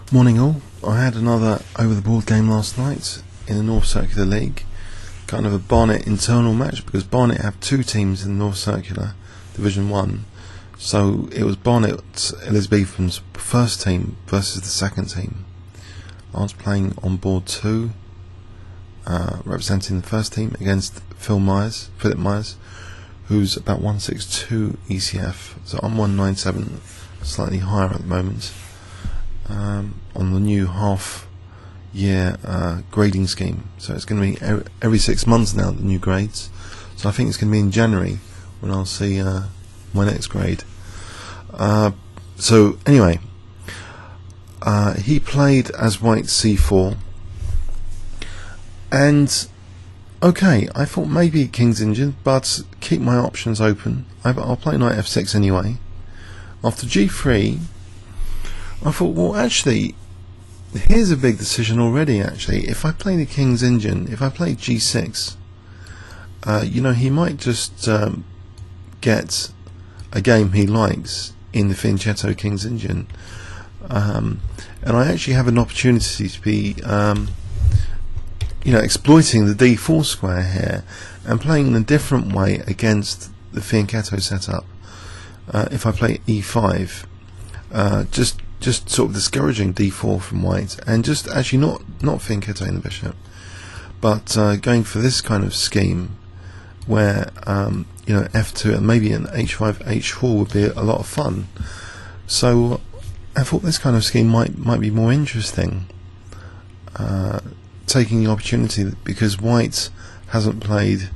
Morning all. I had another over the board game last night in the North Circular League. Kind of a Barnet internal match because Barnet have two teams in the North Circular Division 1. So it was Barnet Elizabethan's first team versus the second team. I was playing on board 2, representing the first team against Philip Myers, who's about 162 ECF. So I'm 197, slightly higher at the moment. On the new half-year grading scheme, so it's going to be every 6 months now, the new grades. So I think it's going to be in January when I'll see my next grade. So anyway, he played as white c4, and okay, I thought maybe King's Injured, but keep my options open. I'll play knight f6 anyway. After g3, I thought, well, actually, here's a big decision already. Actually, if I play the King's Engine, if I play g6, he might just get a game he likes in the Fianchetto King's Engine, and I actually have an opportunity to be, exploiting the d4 square here and playing in a different way against the Fianchetto setup. If I play e5, just sort of discouraging d4 from white, and just actually not fianchettoing the bishop, but going for this kind of scheme where f2 and maybe an h5 h4 would be a lot of fun. So I thought this kind of scheme might be more interesting, taking the opportunity because white hasn't played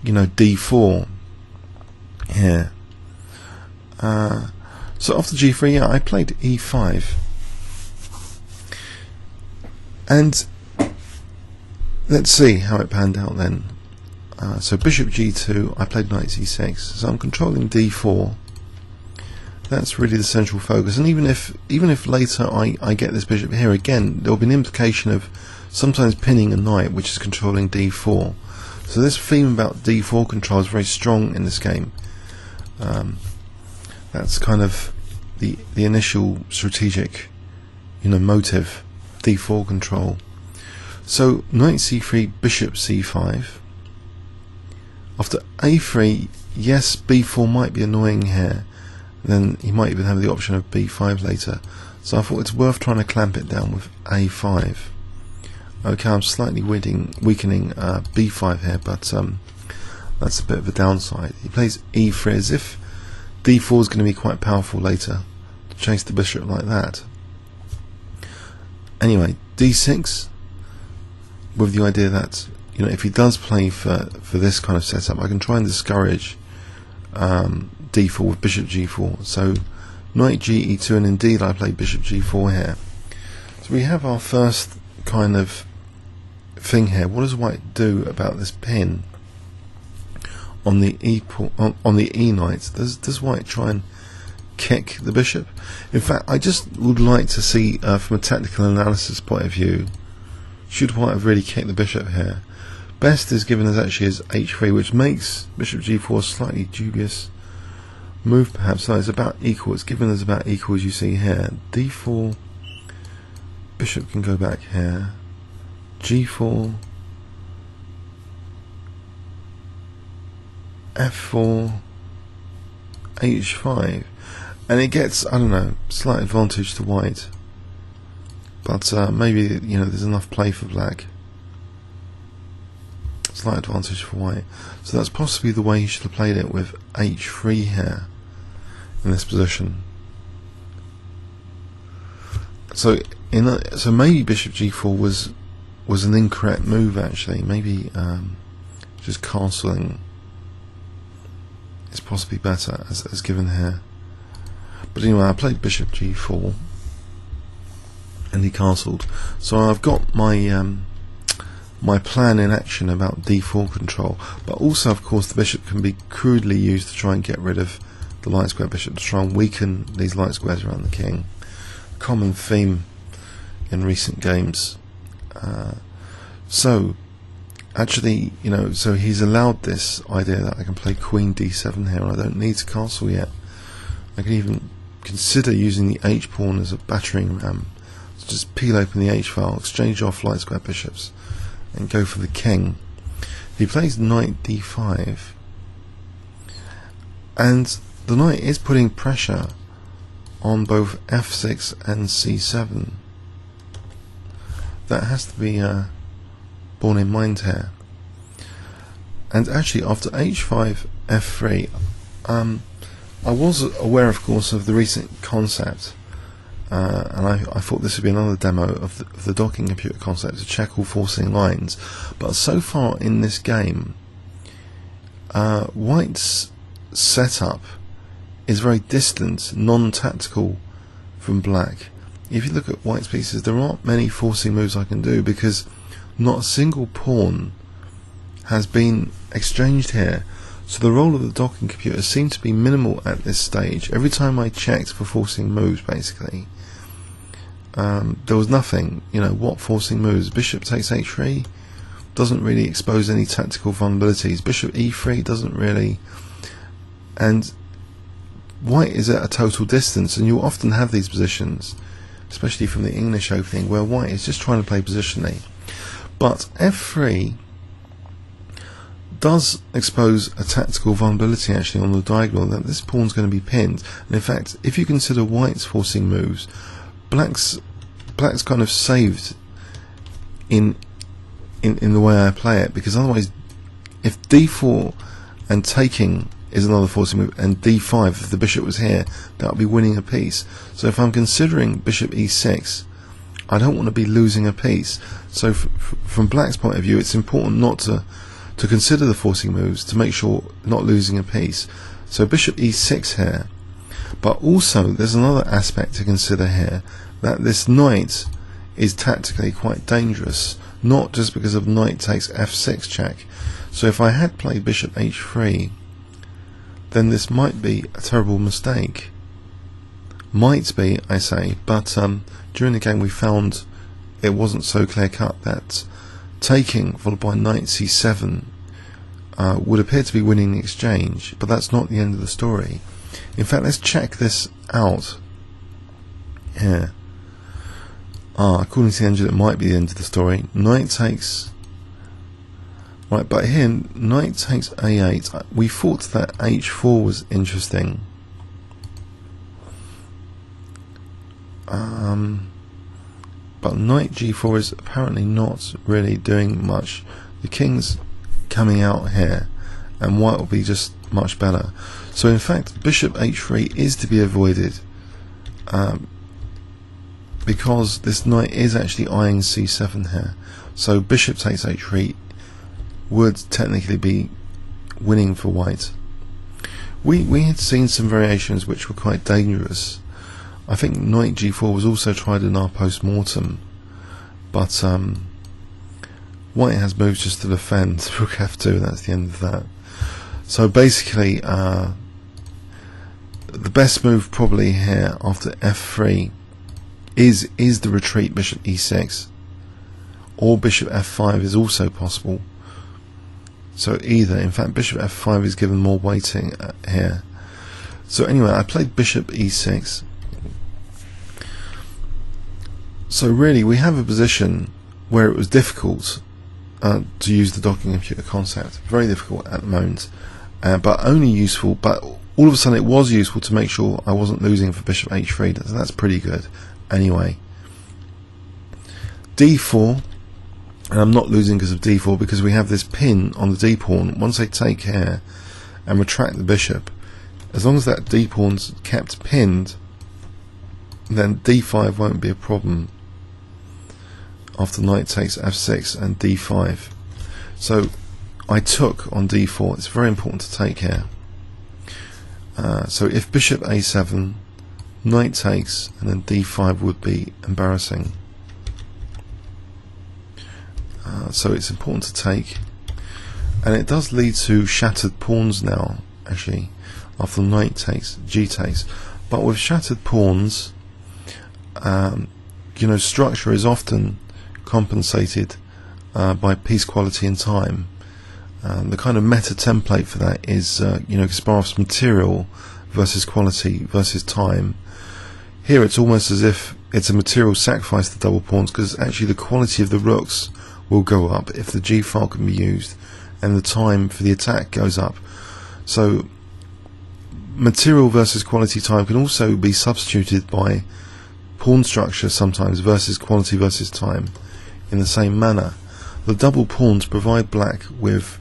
d4 here. So after g3, I played e5, and let's see how it panned out then. So bishop g2, I played knight c6, so I'm controlling d4. That's really the central focus, and even if later I get this bishop here again, there will be an implication of sometimes pinning a knight which is controlling d4. So this theme about d4 control is very strong in this game. That's kind of the initial strategic motive, d4 control. So knight c3, bishop c5. After a3, yes, b4 might be annoying here, then he might even have the option of b5 later, so I thought it's worth trying to clamp it down with a5. Okay, I'm slightly weakening b5 here, but that's a bit of a downside. He plays e3 as if d4 is going to be quite powerful later to chase the bishop like that. Anyway, d6, with the idea that if he does play for this kind of setup, I can try and discourage d4 with bishop g4. So knight ge2, and indeed I play bishop g4 here. So we have our first kind of thing here. What does white do about this pin on the e knight? Does white try and kick the bishop? In fact, I just would like to see from a technical analysis point of view, should white have really kicked the bishop here? Best is given as actually as h3, which makes bishop g4 a slightly dubious move perhaps. So it's about equal, it's given as about equal as you see here. d4, bishop can go back here, g4, f4, h5, and it gets, I don't know, slight advantage to white, but maybe there's enough play for black. Slight advantage for white, so that's possibly the way he should have played it, with h3 here in this position. So maybe bishop g4 was an incorrect move actually. Maybe just castling is possibly better as given here. But anyway, I played bishop g4 and he castled. So I've got my my plan in action about d4 control, but also of course the bishop can be crudely used to try and get rid of the light square bishop, to try and weaken these light squares around the king. Common theme in recent games. So actually, so he's allowed this idea that I can play queen d7 here, and I don't need to castle yet. I can even consider using the H pawn as a battering ram. So just peel open the H file, exchange off light square bishops, and go for the king. He plays knight d5, and the knight is putting pressure on both f6 and c7. That has to be borne in mind here. And actually, after h5 f3, I was aware, of course, of the recent concept, and I thought this would be another demo of the docking computer concept to check all forcing lines. But so far in this game, White's setup is very distant, non-tactical from Black. If you look at White's pieces, there aren't many forcing moves I can do because not a single pawn has been exchanged here. So the role of the docking computer seemed to be minimal at this stage. Every time I checked for forcing moves, basically, there was nothing. You know, what forcing moves? Bishop takes h3 doesn't really expose any tactical vulnerabilities. Bishop e3 doesn't really. And White is at a total distance, and you'll often have these positions, especially from the English opening, where White is just trying to play positionally. But f3 does expose a tactical vulnerability actually on the diagonal, that this pawn's going to be pinned. And in fact, if you consider White's forcing moves, Black's kind of saved in the way I play it, because otherwise, if d4 and taking is another forcing move, and d5, if the bishop was here, that would be winning a piece. So if I'm considering bishop e6, I don't want to be losing a piece. So from Black's point of view, it's important not to consider the forcing moves, to make sure not losing a piece. So bishop e6 here, but also there's another aspect to consider here, that this knight is tactically quite dangerous, not just because of knight takes f6 check. So if I had played bishop h3, then this might be a terrible mistake. Might be, I say, but during the game we found it wasn't so clear cut. That taking followed by knight c7 would appear to be winning the exchange, but that's not the end of the story. In fact, let's check this out here. According to the engine, it might be the end of the story. Knight takes. Right, but here, knight takes a8. We thought that h4 was interesting. But knight g4 is apparently not really doing much. The king's coming out here, and white will be just much better. So in fact, bishop h3 is to be avoided, because this knight is actually eyeing c7 here. So bishop takes h3 would technically be winning for white. We had seen some variations which were quite dangerous. I think knight g4 was also tried in our post-mortem, but white has moves just to defend. Rook f2, that's the end of that. So basically, the best move probably here after f3 is the retreat bishop e6, or bishop f5 is also possible. So either, in fact, bishop f5 is given more weighting here. So anyway, I played bishop e6. So really, we have a position where it was difficult to use the docking computer concept. Very difficult at the moment, but only useful. But all of a sudden, it was useful to make sure I wasn't losing for bishop h3. So that's pretty good. Anyway, d4. And I'm not losing because of d4, because we have this pin on the d pawn. Once I take here and retract the bishop, as long as that d pawn's kept pinned, then d5 won't be a problem after knight takes f6 and d5. So I took on d4. It's very important to take here. So if bishop a7, knight takes, and then d5 would be embarrassing. So it's important to take, and it does lead to shattered pawns now, actually, after knight takes, g takes. But with shattered pawns, you know, structure is often compensated by piece quality and time. The kind of meta template for that is, you know, Kasparov's material versus quality versus time. here it's almost as if it's a material sacrifice to double pawns, because actually the quality of the rooks will go up if the G file can be used and the time for the attack goes up. So material versus quality time can also be substituted by pawn structure sometimes versus quality versus time in the same manner. The double pawns provide black with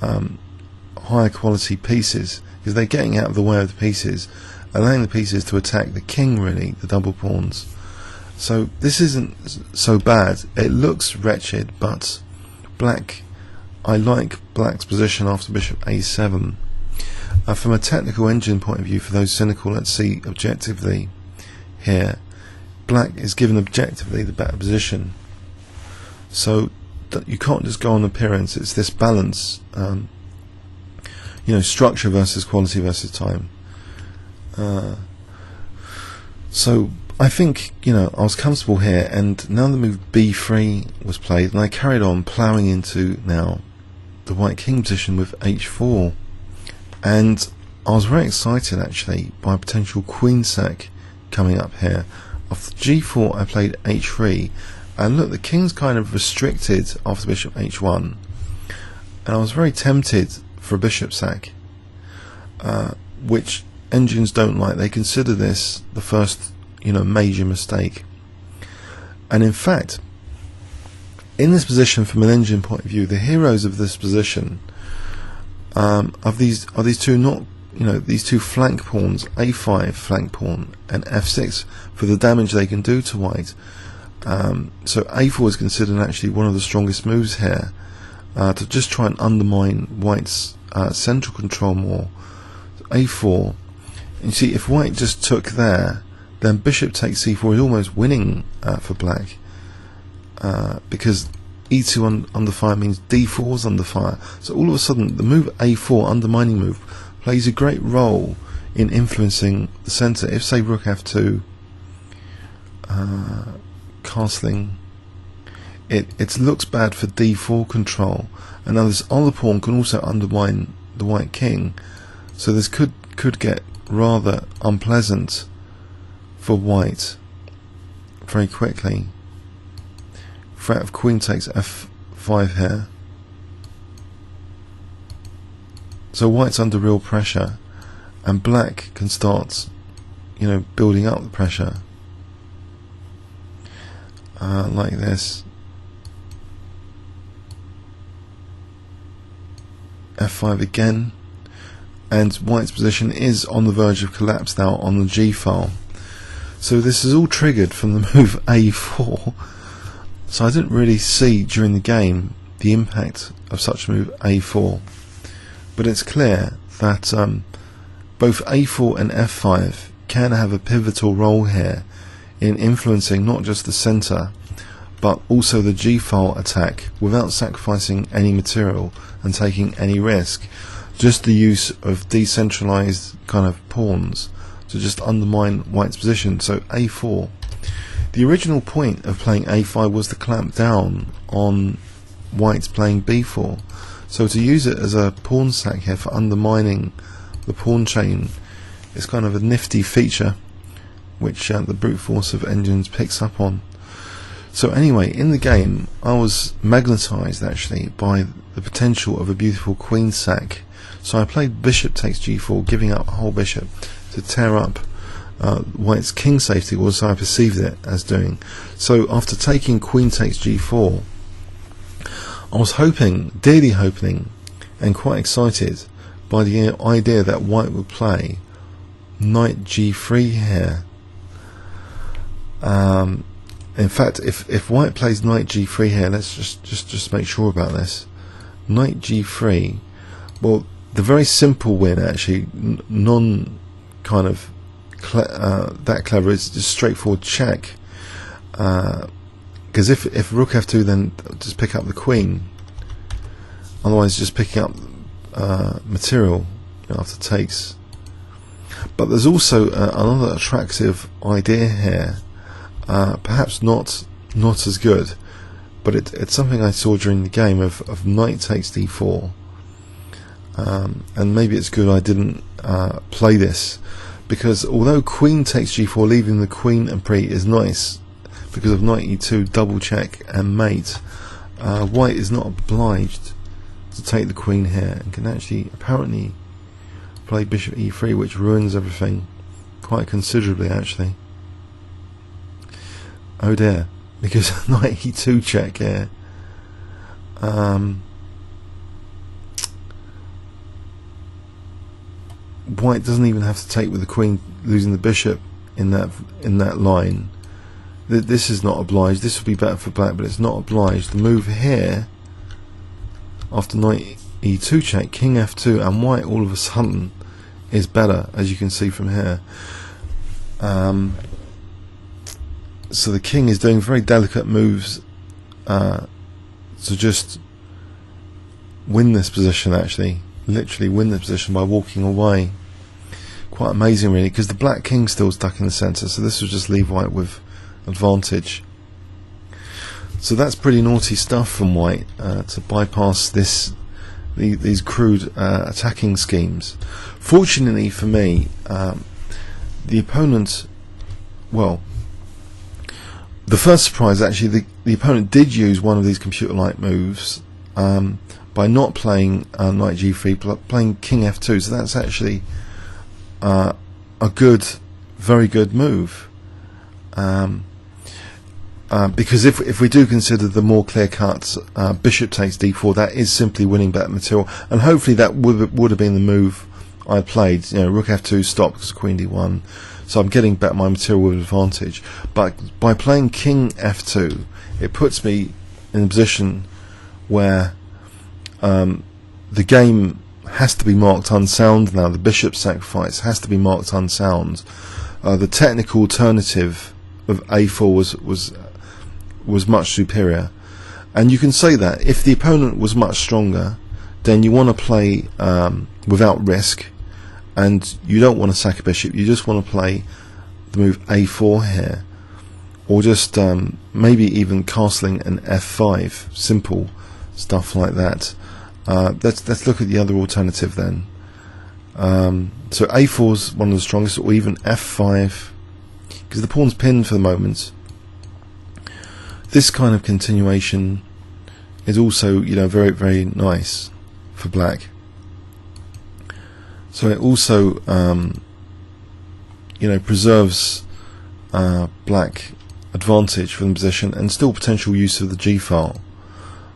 higher quality pieces because they're getting out of the way of the pieces, allowing the pieces to attack the king, really, the double pawns. So this isn't so bad. It looks wretched, but black, I like black's position after bishop a7. From a technical engine point of view, for those cynical, let's see objectively here. Black is given objectively the better position. So that you can't just go on appearance. It's this balance, structure versus quality versus time. So I think, I was comfortable here, and now the move b3 was played, and I carried on ploughing into now the white king position with h4, and I was very excited actually by a potential queen sack coming up here. After g4 I played h3, and look, the king's kind of restricted after bishop h1, and I was very tempted for a bishop sack, which engines don't like. They consider this the first major mistake. And in fact, in this position, from an engine point of view, the heroes of this position are these two, not these two flank pawns, a5 flank pawn and f6, for the damage they can do to white. So a4 is considered actually one of the strongest moves here, to just try and undermine white's central control more. So a4, and you see, if white just took there, then bishop takes c4 is almost winning for black, because e2 under fire means d4 is under fire. So all of a sudden the move a4, undermining move, plays a great role in influencing the centre. If, say, rook f2, castling, it looks bad for d4 control, and now this other pawn can also undermine the white king, so this could get rather unpleasant for white very quickly. Threat of queen takes f5 here, so white's under real pressure, and black can start building up the pressure like this. f5 again, and white's position is on the verge of collapse now on the G file. So this is all triggered from the move a4. So I didn't really see during the game the impact of such a move a4, but it's clear that both a4 and f5 can have a pivotal role here in influencing not just the centre but also the G file attack without sacrificing any material and taking any risk. Just the use of decentralized kind of pawns to just undermine white's position. So a4, the original point of playing a5 was to clamp down on white's playing b4, so to use it as a pawn sack here for undermining the pawn chain is kind of a nifty feature which the brute force of engines picks up on. So anyway, in the game I was magnetised actually by the potential of a beautiful queen sack, so I played bishop takes g4, giving up a whole bishop to tear up white's king safety, or so I perceived it as doing. So after taking queen takes g4, I was dearly hoping and quite excited by the idea that white would play knight g3 here. In fact, if white plays knight g3 here, let's just make sure about this. Knight g3, well, the very simple win actually, non kind of that clever, is just straightforward check, because if rook f2, then just pick up the queen, otherwise just picking up material after takes. But there's also another attractive idea here, perhaps not as good, but it's something I saw during the game of knight takes d4, and maybe it's good I didn't play this, because although queen takes g4, leaving the queen and pre is nice because of knight e2, double check and mate, white is not obliged to take the queen here and can actually apparently play bishop e3, which ruins everything quite considerably actually. Oh dear, because knight e2 check here. White doesn't even have to take with the queen, losing the bishop in that line. This is not obliged. This would be better for black, but it's not obliged. The move here, after knight e2 check, king f2, and white all of a sudden is better, as you can see from here. So the king is doing very delicate moves to just win this position, actually. Literally win the position by walking away. Quite amazing really, because the black king's still stuck in the centre, so this will just leave white with advantage. So that's pretty naughty stuff from white, to bypass these crude attacking schemes. Fortunately for me, the opponent, well, the first surprise actually, the opponent did use one of these computer-like moves by not playing knight g3, playing king f2. So that's actually a good, very good move. Because if we do consider the more clear-cut bishop takes d4, that is simply winning better material, and hopefully that would have been the move I played. You know, rook f2 stop because queen d1, so I'm getting back my material with advantage. But by playing king f2, it puts me in a position where the game has to be marked unsound now. The bishop sacrifice has to be marked unsound. The technical alternative of a4 was much superior, and you can say that if the opponent was much stronger, then you want to play without risk, and you don't want to sack a bishop. You just want to play the move a4 here, or just maybe even castling an f5, simple stuff like that. Let's look at the other alternative then. So a4 is one of the strongest, or even f5, because the pawn's pinned for the moment. This kind of continuation is also, you know, very, very nice for black. So it also, you know, preserves black advantage from the position and still potential use of the G file.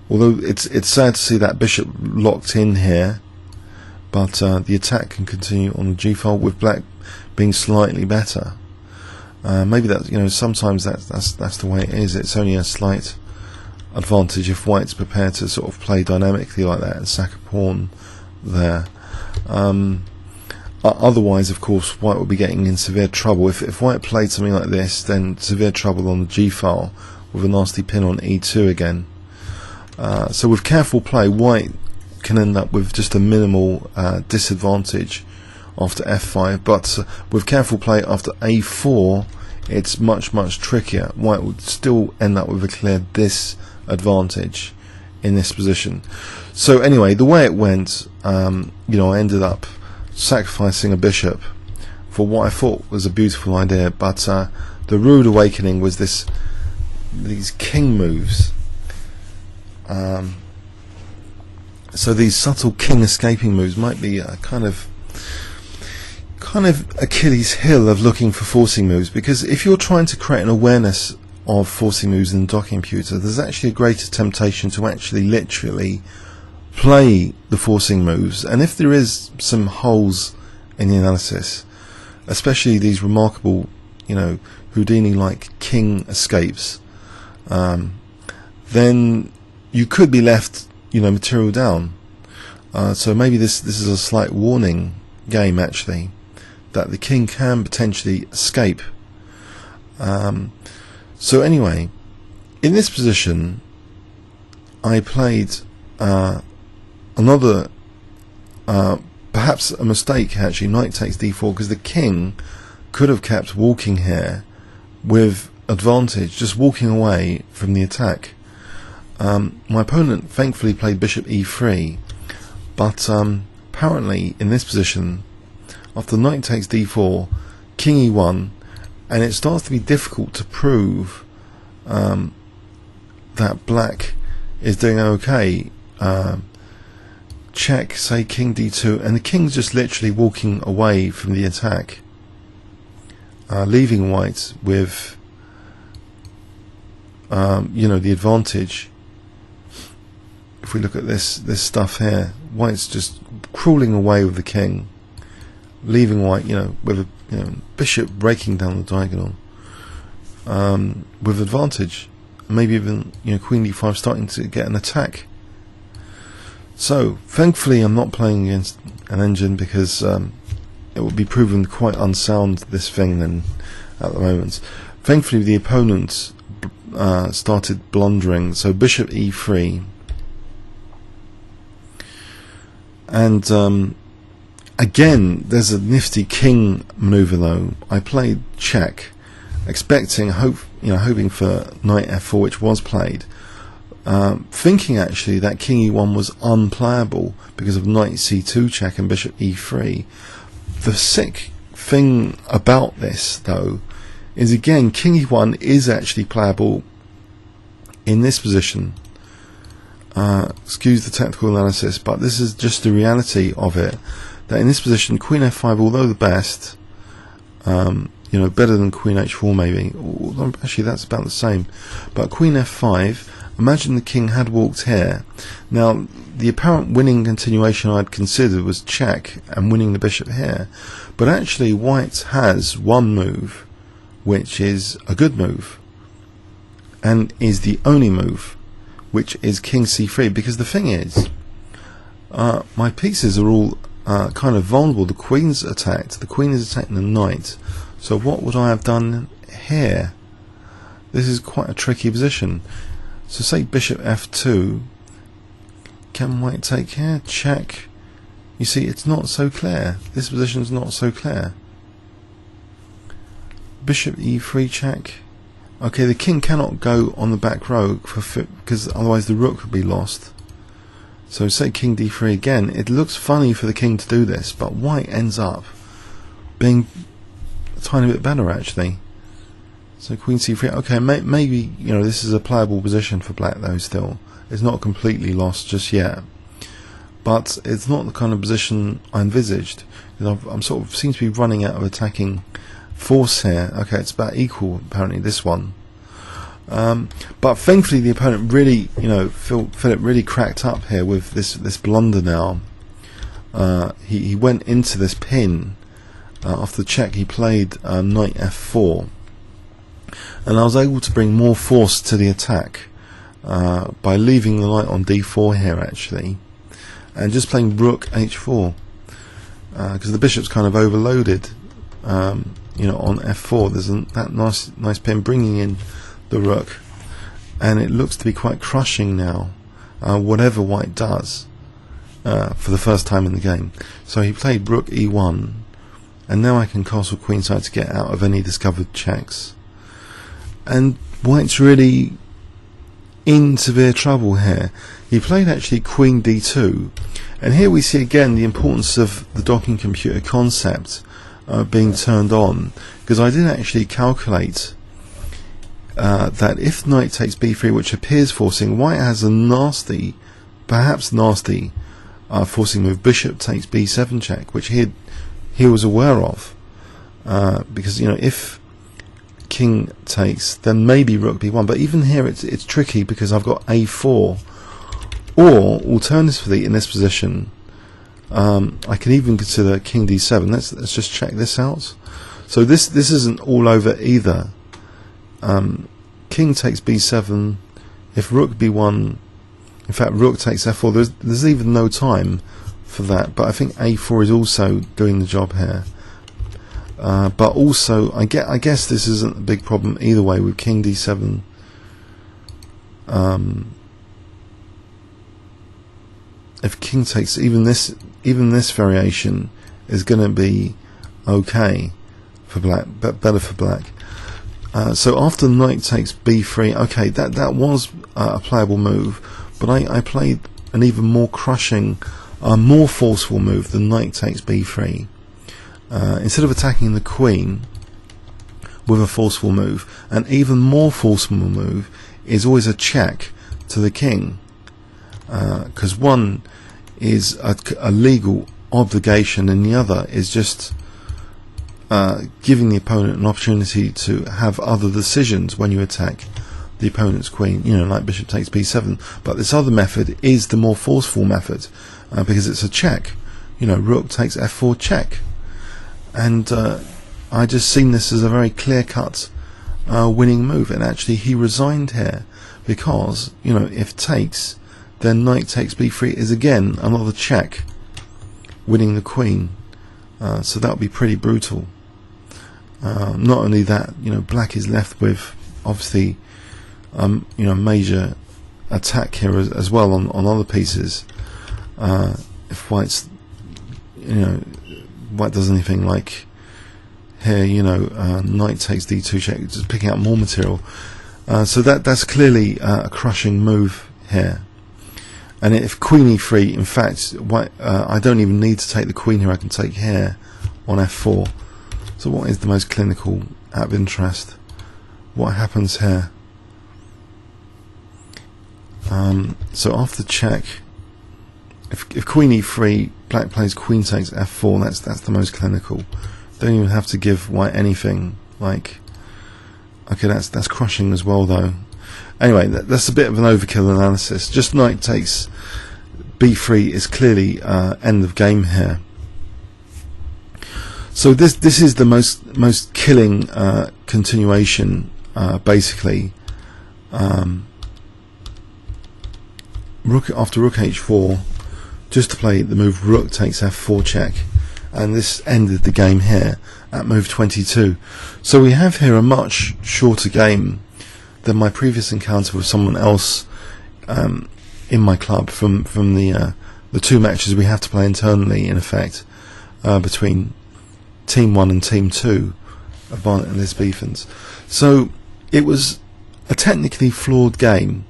Although it's sad to see that bishop locked in here, but the attack can continue on the G file with black being slightly better. Maybe that, you know, sometimes that's the way it is. It's only a slight advantage if white's prepared to sort of play dynamically like that and sack a pawn there. Otherwise, of course, white would be getting in severe trouble. If white played something like this, then severe trouble on the G file with a nasty pin on E2 again. So with careful play, white can end up with just a minimal disadvantage after f5, but with careful play after a4, it's much, much trickier. White would still end up with a clear disadvantage in this position. So anyway, the way it went, you know, I ended up sacrificing a bishop for what I thought was a beautiful idea, but the rude awakening was these king moves. So these subtle king escaping moves might be a kind of Achilles heel of looking for forcing moves, because if you're trying to create an awareness of forcing moves in the docking computer, there's actually a greater temptation to actually literally play the forcing moves. And if there is some holes in the analysis, especially these remarkable, you know, Houdini-like king escapes, then you could be left, you know, material down. So maybe this is a slight warning game actually, that the king can potentially escape. So anyway, in this position I played another perhaps a mistake actually, knight takes d4, because the king could have kept walking here with advantage, just walking away from the attack. My opponent thankfully played bishop e3, but apparently in this position, after knight takes d4, king e1, and it starts to be difficult to prove that black is doing okay. Check, say king d2, and the king's just literally walking away from the attack, leaving white with the advantage. If we look at this stuff here, white's just crawling away with the king, leaving white with a bishop breaking down the diagonal with advantage. Maybe even queen d5 starting to get an attack. So thankfully I'm not playing against an engine, because it would be proven quite unsound, this thing, then at the moment. Thankfully the opponent started blundering, so bishop e3, and again there's a nifty king maneuver though. I played check, expecting hoping for knight f4, which was played, thinking actually that king e1 was unplayable because of knight c2 check and bishop e3. The sick thing about this though is, again, king e1 is actually playable in this position. Excuse the technical analysis, but this is just the reality of it, that in this position queen f5, although the best, better than queen h4 maybe, although actually that's about the same, but queen f5, imagine the king had walked here. Now the apparent winning continuation I'd considered was check and winning the bishop here, but actually white has one move which is a good move, and is the only move, which is king c3, because the thing is, my pieces are all kind of vulnerable. The queen's attacked, the queen is attacking the knight, so what would I have done here? This is quite a tricky position. So say bishop f2, can white take here? Check. You see, it's not so clear. This position is not so clear. Bishop e3 check. Okay, the king cannot go on the back row because otherwise the rook would be lost. So say king d3 again. It looks funny for the king to do this, but white ends up being a tiny bit better actually. So queen c3. Okay, maybe this is a playable position for black though. Still, it's not completely lost just yet, but it's not the kind of position I envisaged. I'm sort of seem to be running out of attacking force here. Okay, it's about equal apparently, this one, but thankfully the opponent really, Philip really cracked up here with this blunder. Now he went into this pin after the check. He played knight f4, and I was able to bring more force to the attack by leaving the knight on d4 here actually, and just playing rook h4, because the bishop's kind of overloaded. On f4 there's that nice pin bringing in the rook, and it looks to be quite crushing now, whatever white does, for the first time in the game. So he played rook e1, and now I can castle queenside to get out of any discovered checks, and white's really in severe trouble here. He played actually queen d2, and here we see again the importance of the docking computer concept being turned on, because I did actually calculate that if knight takes b3, which appears forcing, white has a nasty, perhaps nasty, forcing move, bishop takes b7 check, which he was aware of, because if king takes, then maybe rook b1, but even here it's tricky because I've got a4, or alternatively in this position I can even consider king d7. Let's just check this out. So this isn't all over either. King takes b7. If rook b1, in fact rook takes f4. There's even no time for that. But I think a4 is also doing the job here. But also I guess this isn't a big problem either way with king d7. If king takes, even this variation is going to be okay for black, but better for black. So after knight takes b3, okay, that was a playable move, but I played an even more crushing, more forceful move than knight takes b3. instead of attacking the queen with a forceful move, an even more forceful move is always a check to the king, because one is a legal obligation and the other is just giving the opponent an opportunity to have other decisions when you attack the opponent's queen, like bishop takes b7. But this other method is the more forceful method, because it's a check. Rook takes f4 check, and I just seen this as a very clear-cut winning move. And actually he resigned here because if takes, then knight takes b3 is again another check, winning the queen. So that would be pretty brutal. Not only that, black is left with obviously major attack here as well on other pieces. If white's white does anything like here, knight takes d2 check, just picking up more material. So that's clearly a crushing move here. And if queen e3, in fact, white, I don't even need to take the queen here, I can take here on f4. So what is the most clinical out of interest? What happens here? So after check, if queen e3, black plays queen takes f4, that's the most clinical. Don't even have to give white anything. Like, okay, that's crushing as well though. Anyway, that's a bit of an overkill analysis. Just knight takes b3 is clearly end of game here. So this is the most killing continuation, basically. Rook after rook h4, just to play the move rook takes f4 check, and this ended the game here at move 22. So we have here a much shorter game than my previous encounter with someone else in my club from the two matches we have to play internally, in effect, between Team 1 and Team 2 of Barnet and Elizabethans. So it was a technically flawed game,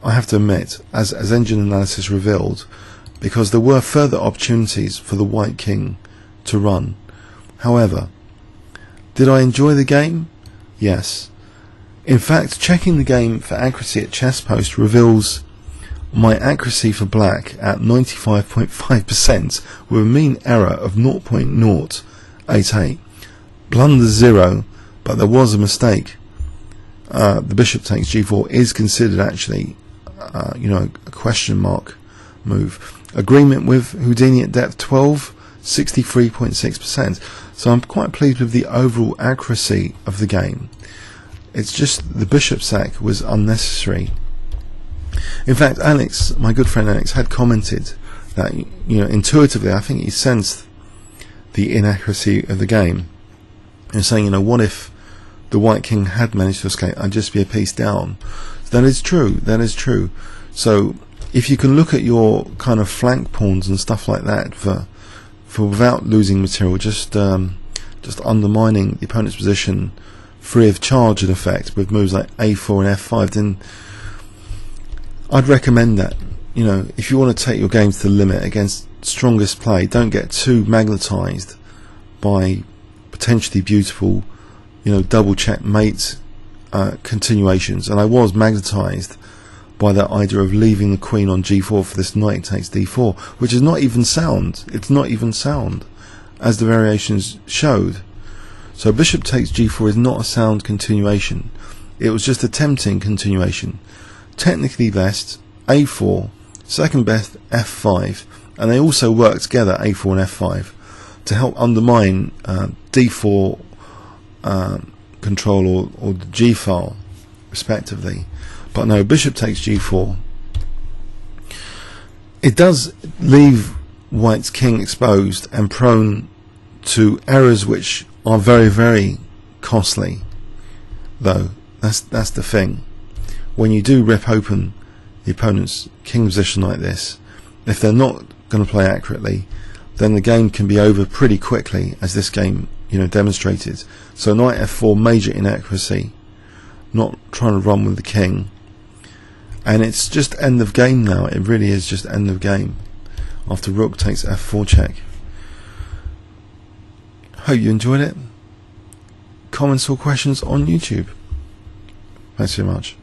I have to admit, as engine analysis revealed, because there were further opportunities for the white king to run. However, did I enjoy the game? Yes. In fact, checking the game for accuracy at chess post reveals my accuracy for black at 95.5% with a mean error of 0.088. Blunder 0, but there was a mistake. The bishop takes g4 is considered actually a question mark move. Agreement with Houdini at depth 12, 63.6%. So I'm quite pleased with the overall accuracy of the game. It's just the bishop sack was unnecessary. In fact, Alex, my good friend Alex, had commented that intuitively I think he sensed the inaccuracy of the game, and saying, what if the white king had managed to escape? I'd just be a piece down. That is true. That is true. So if you can look at your kind of flank pawns and stuff like that for without losing material, just undermining the opponent's position free of charge in effect with moves like a4 and f5, then I'd recommend that. If you want to take your games to the limit against strongest play, don't get too magnetized by potentially beautiful double checkmate continuations. And I was magnetized by that idea of leaving the queen on g4 for this knight takes d4, which is not even sound. It's not even sound, as the variations showed. So bishop takes g4 is not a sound continuation. It was just a tempting continuation. Technically best a4, second best f5, and they also work together, a4 and f5, to help undermine d4 control or the g file respectively. But no, bishop takes g4. It does leave white's king exposed and prone to errors which are very, very costly, though. That's the thing. When you do rip open the opponent's king position like this, if they're not going to play accurately, then the game can be over pretty quickly, as this game demonstrated. So knight f4, major inaccuracy, not trying to run with the king, and it's just end of game now. It really is just end of game after rook takes f4 check. Hope you enjoyed it. Comments or questions on YouTube. Thanks very much.